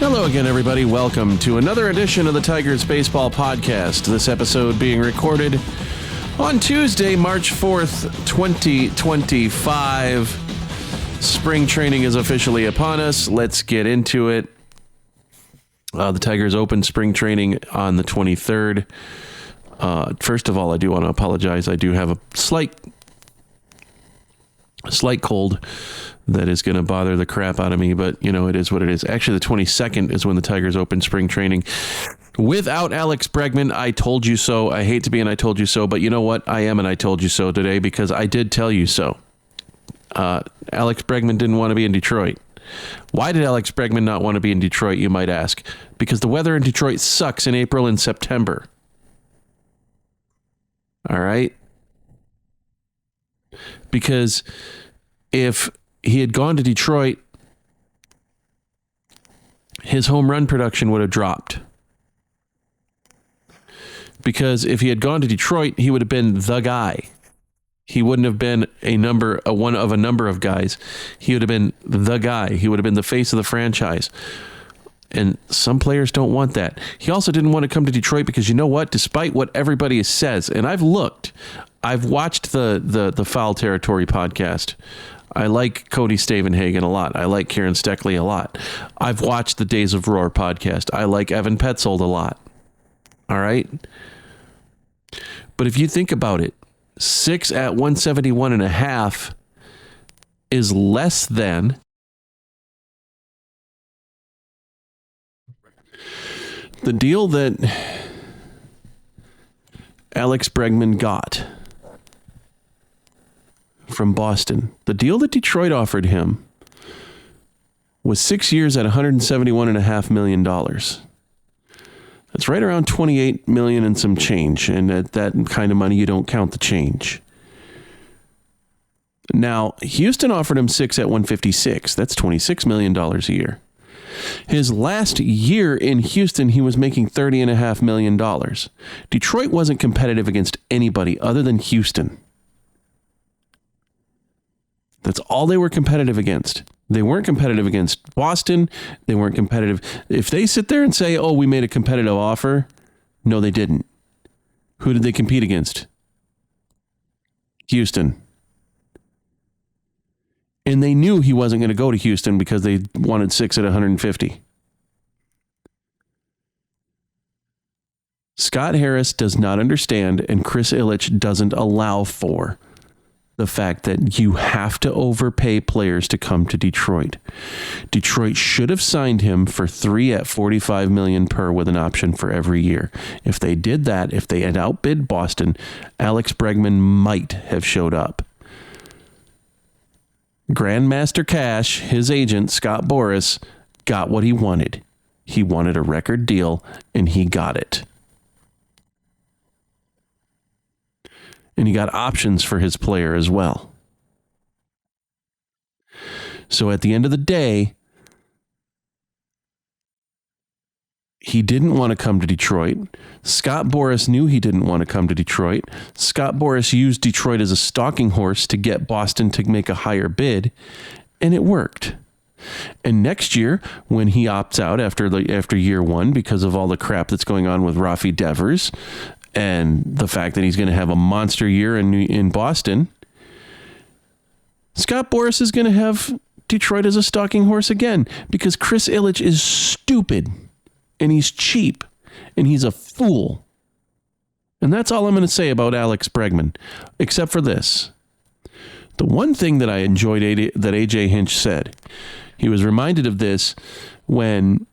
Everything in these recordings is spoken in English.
Hello again, everybody. Welcome to another edition of the Tigers Baseball Podcast. This episode being recorded on Tuesday, March 4th, 2025. Spring training is officially upon us. Let's get into it. The Tigers opened spring training on the 23rd. First of all, I do want to apologize. I do have a slight cold that is going to bother the crap out of me, but you know, it is what it is. Actually, the 22nd is when the Tigers open spring training without Alex Bregman. I told you so. I hate to be an I told you so, but you know what? I am an I told you so today because I did tell you so. Alex Bregman didn't want to be in Detroit. Why did Alex Bregman not want to be in Detroit, you might ask? Because the weather in Detroit sucks in April and September. All right? Because if he had gone to Detroit, his home run production would have dropped. Because if he had gone to Detroit, he would have been the guy. He wouldn't have been one of a number of guys. He would have been the guy. He would have been the face of the franchise. And some players don't want that. He also didn't want to come to Detroit because you know what? Despite what everybody says, and I've watched the Foul Territory podcast. I like Cody Stavenhagen a lot. I like Kieran Steckley a lot. I've watched the Days of Roar podcast. I like Evan Petzold a lot. All right? But if you think about it, 6 at 171.5 is less than the deal that Alex Bregman got from Boston. The deal that Detroit offered him was 6 years at $171.5 million. That's right around $28 million and some change. And at that kind of money, you don't count the change. Now, Houston offered him 6 at $156. That's $26 million a year. His last year in Houston, he was making $30.5 million. Detroit wasn't competitive against anybody other than Houston. That's all they were competitive against. They weren't competitive against Boston. They weren't competitive. If they sit there and say, oh, we made a competitive offer. No, they didn't. Who did they compete against? Houston. And they knew he wasn't going to go to Houston because they wanted 6 at 150. Scott Harris does not understand, and Chris Ilitch doesn't allow for the fact that you have to overpay players to come to Detroit. Detroit should have signed him for 3 at $45 million per with an option for every year. If they did that, if they had outbid Boston, Alex Bregman might have showed up. Grandmaster Cash, his agent, Scott Boras, got what he wanted. He wanted a record deal, and he got it. And he got options for his player as well. So at the end of the day, he didn't want to come to Detroit. Scott Boras knew he didn't want to come to Detroit. Scott Boras used Detroit as a stalking horse to get Boston to make a higher bid, and it worked. And next year, when he opts out after year one because of all the crap that's going on with Rafi Devers and the fact that he's going to have a monster year in Boston, Scott Boras is going to have Detroit as a stalking horse again because Chris Ilitch is stupid and he's cheap and he's a fool. And that's all I'm going to say about Alex Bregman, except for this. The one thing that I enjoyed that AJ Hinch said, he was reminded of this when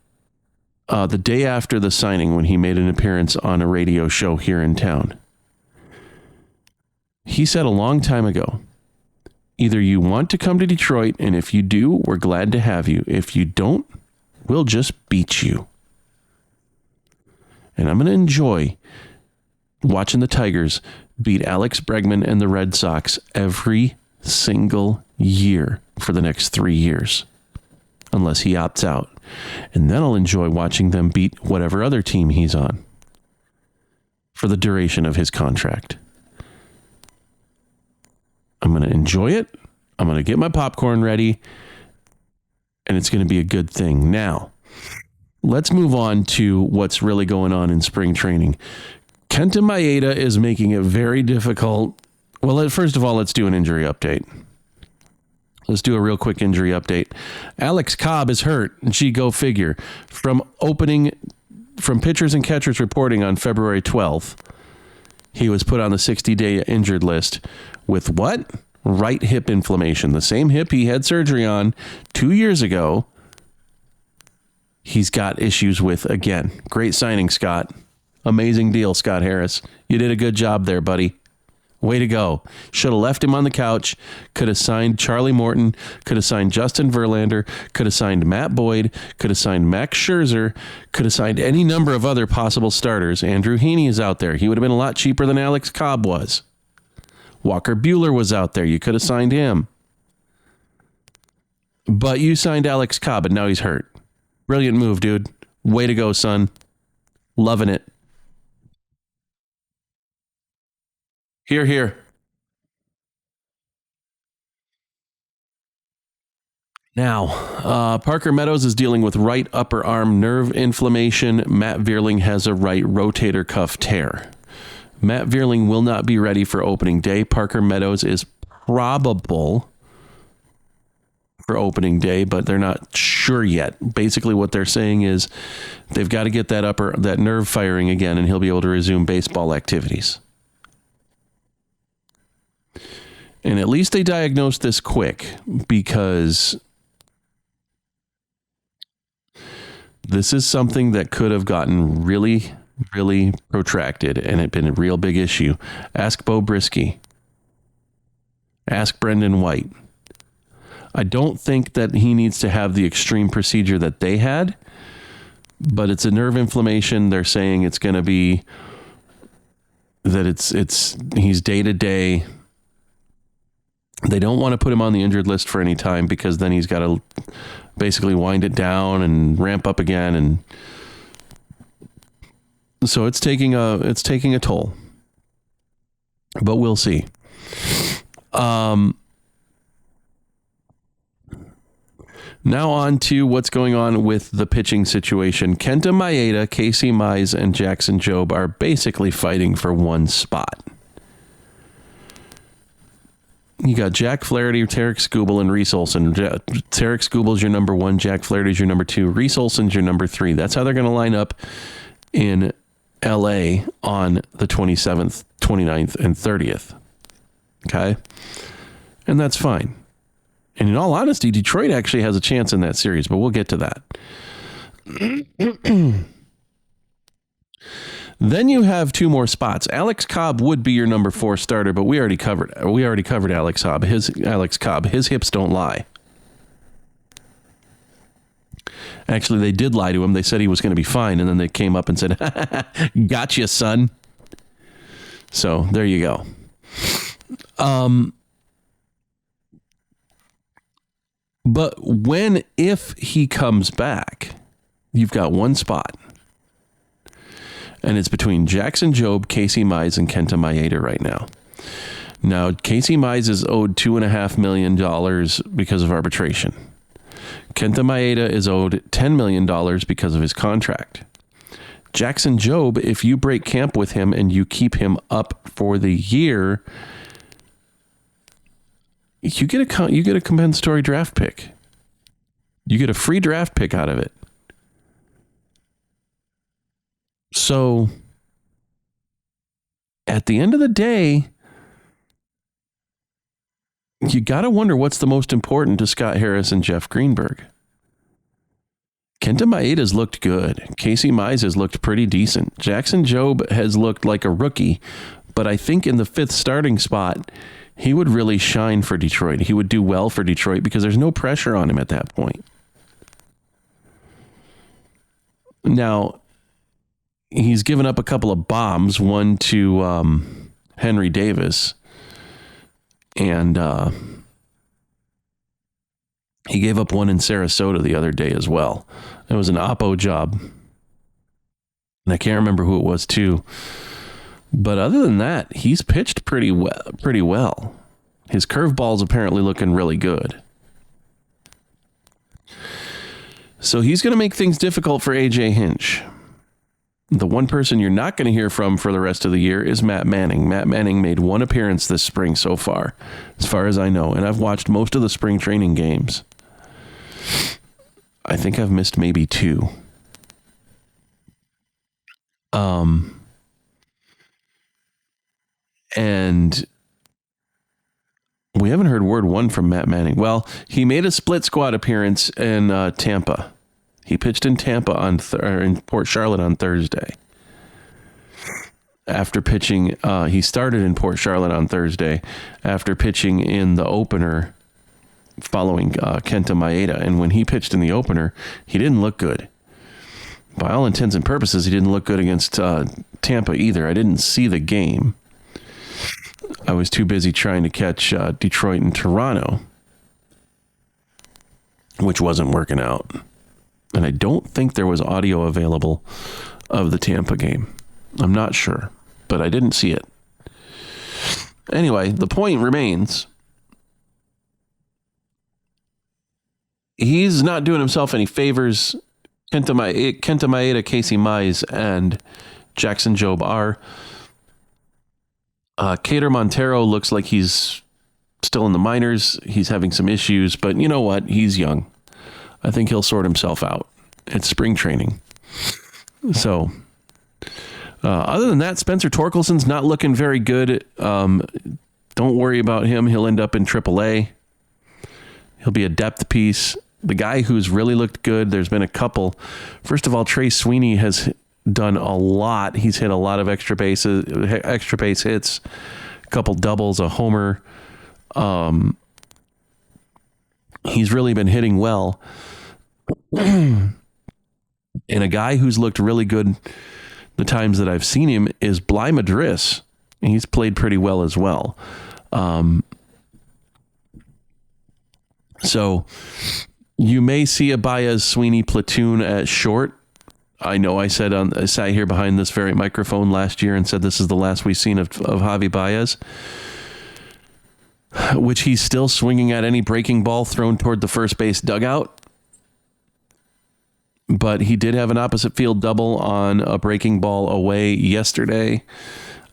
the day after the signing, when he made an appearance on a radio show here in town. He said a long time ago, either you want to come to Detroit, and if you do, we're glad to have you. If you don't, we'll just beat you. And I'm going to enjoy watching the Tigers beat Alex Bregman and the Red Sox every single year for the next 3 years, unless he opts out. And then I'll enjoy watching them beat whatever other team he's on for the duration of his contract. I'm going to enjoy it. I'm going to get my popcorn ready, and it's going to be a good thing. Now, Let's move on to what's really going on in spring training. Kenta Maeda is making it very difficult. Well, first of all, let's do an injury update. Let's do a real quick injury update. Alex Cobb is hurt. Gee, go figure. From pitchers and catchers reporting on February 12th, he was put on the 60-day injured list with what? Right hip inflammation. The same hip he had surgery on 2 years ago. He's got issues with again. Great signing, Scott. Amazing deal, Scott Harris. You did a good job there, buddy. Way to go. Should have left him on the couch. Could have signed Charlie Morton. Could have signed Justin Verlander. Could have signed Matt Boyd. Could have signed Max Scherzer. Could have signed any number of other possible starters. Andrew Heaney is out there. He would have been a lot cheaper than Alex Cobb was. Walker Buehler was out there. You could have signed him. But you signed Alex Cobb, and now he's hurt. Brilliant move, dude. Way to go, son. Loving it. Hear, hear. Now, Parker Meadows is dealing with right upper arm nerve inflammation. Matt Vierling has a right rotator cuff tear. Matt Vierling will not be ready for opening day. Parker Meadows is probable for opening day, but they're not sure yet. Basically, what they're saying is they've got to get that nerve firing again, and he'll be able to resume baseball activities. And at least they diagnosed this quick, because this is something that could have gotten really, really protracted and it been a real big issue. Ask Bo Brisky. Ask Brendan White. I don't think that he needs to have the extreme procedure that they had, but it's a nerve inflammation. They're saying it's going to be that he's day to day. They don't want to put him on the injured list for any time, because then he's got to basically wind it down and ramp up again. And so it's taking a toll, but we'll see. Now on to what's going on with the pitching situation. Kenta Maeda, Casey Mize, and Jackson Jobe are basically fighting for one spot. You got Jack Flaherty, Tarek Skubal, and Reese Olson. Tarek Skubal's your number 1. Jack Flaherty's your number 2. Reese Olson's your number 3. That's how they're going to line up in LA on the 27th, 29th, and 30th. Okay? And that's fine. And in all honesty, Detroit actually has a chance in that series, but we'll get to that. Then you have 2 more spots. Alex Cobb would be your number 4 starter, but we already covered Alex Cobb. His hips don't lie. Actually, they did lie to him. They said he was going to be fine, and then they came up and said, "Gotcha, son." So there you go. But if he comes back, you've got 1 spot. And it's between Jackson Jobe, Casey Mize, and Kenta Maeda right now. Now, Casey Mize is owed $2.5 million because of arbitration. Kenta Maeda is owed $10 million because of his contract. Jackson Jobe, if you break camp with him and you keep him up for the year, you get a compensatory draft pick. You get a free draft pick out of it. So, at the end of the day, you got to wonder what's the most important to Scott Harris and Jeff Greenberg. Kenta Maeda's looked good. Casey Mize has looked pretty decent. Jackson Jobe has looked like a rookie, but I think in the 5th starting spot, he would really shine for Detroit. He would do well for Detroit because there's no pressure on him at that point. Now, he's given up a couple of bombs, one to Henry Davis, and he gave up one in Sarasota the other day as well. It was an oppo job, and I can't remember who it was too. But other than that, he's pitched pretty well. His curveball's apparently looking really good. So he's going to make things difficult for AJ Hinch. The one person you're not going to hear from for the rest of the year is Matt Manning. Matt Manning made one appearance this spring so far as I know, and I've watched most of the spring training games. I think I've missed maybe 2. And we haven't heard word one from Matt Manning. Well, he made a split squad appearance in Tampa. He pitched in Tampa in Port Charlotte on Thursday. After pitching, he started in Port Charlotte on Thursday after pitching in the opener following Kenta Maeda. And when he pitched in the opener, he didn't look good. By all intents and purposes, he didn't look good against Tampa either. I didn't see the game. I was too busy trying to catch Detroit and Toronto, which wasn't working out. And I don't think there was audio available of the Tampa game. I'm not sure, but I didn't see it. Anyway, the point remains. He's not doing himself any favors. Kenta Maeda, Casey Mize, and Jackson Jobe are. Cater Montero looks like he's still in the minors. He's having some issues, but you know what? He's young. I think he'll sort himself out. It's spring training. So, other than that, Spencer Torkelson's not looking very good. Don't worry about him. He'll end up in AAA. He'll be a depth piece. The guy who's really looked good, there's been a couple. First of all, Trey Sweeney has done a lot. He's hit a lot of extra base hits, a couple doubles, a homer. He's really been hitting well. And a guy who's looked really good the times that I've seen him is Bly Madris. He's played pretty well as well. So you may see a Baez-Sweeney platoon at short. I know I sat here behind this very microphone last year and said this is the last we've seen of Javi Baez, which he's still swinging at any breaking ball thrown toward the first base dugout. But he did have an opposite field double on a breaking ball away yesterday.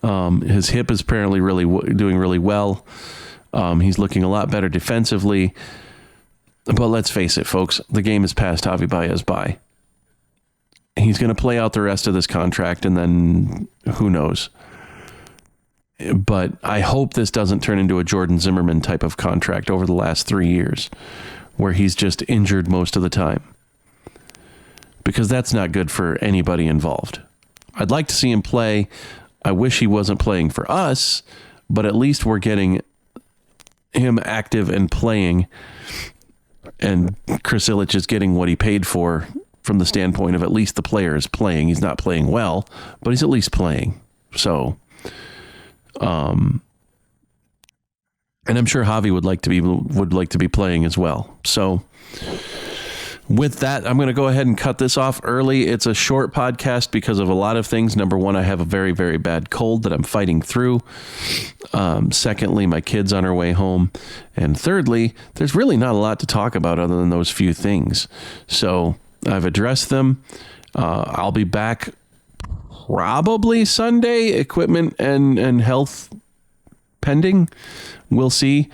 His hip is apparently doing really well. He's looking a lot better defensively. But let's face it, folks, the game has passed Javi Baez by. He's going to play out the rest of this contract, and then who knows. But I hope this doesn't turn into a Jordan Zimmerman type of contract over the last 3 years, where he's just injured most of the time. Because that's not good for anybody involved. I'd like to see him play. I wish he wasn't playing for us, but at least we're getting him active and playing, and Chris Ilitch is getting what he paid for from the standpoint of at least the player is playing. He's not playing well, but he's at least playing. So, and I'm sure Javi would like to be playing as well. So, with that, I'm going to go ahead and cut this off early. It's a short podcast because of a lot of things. Number one, I have a very, very bad cold that I'm fighting through. Secondly, my kid's on her way home. And thirdly, there's really not a lot to talk about other than those few things. So I've addressed them. I'll be back probably Sunday, equipment and health pending. We'll see.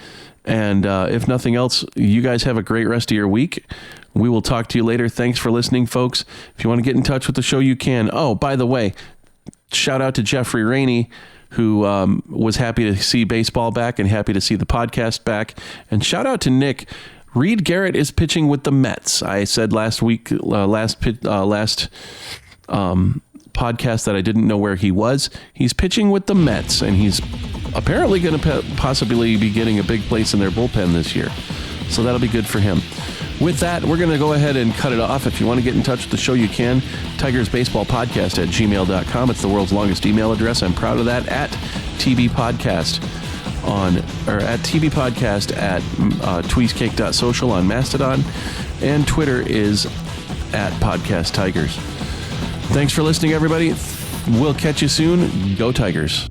And if nothing else, you guys have a great rest of your week. We will talk to you later. Thanks for listening, folks. If you want to get in touch with the show, you can. Oh, by the way, shout out to Jeffrey Rainey, who was happy to see baseball back and happy to see the podcast back. And shout out to Nick. Reed Garrett is pitching with the Mets. I said last podcast that I didn't know where he was. He's pitching with the Mets, and he's apparently going to possibly be getting a big place in their bullpen this year. So that'll be good for him. With that, we're going to go ahead and cut it off. If you want to get in touch with the show, you can. TigersBaseballPodcast@gmail.com. It's the world's longest email address. I'm proud of that. At TB Podcast at TB Podcast at tweezcake.social on Mastodon, and Twitter is at Podcast Tigers. Thanks for listening, everybody. We'll catch you soon. Go Tigers.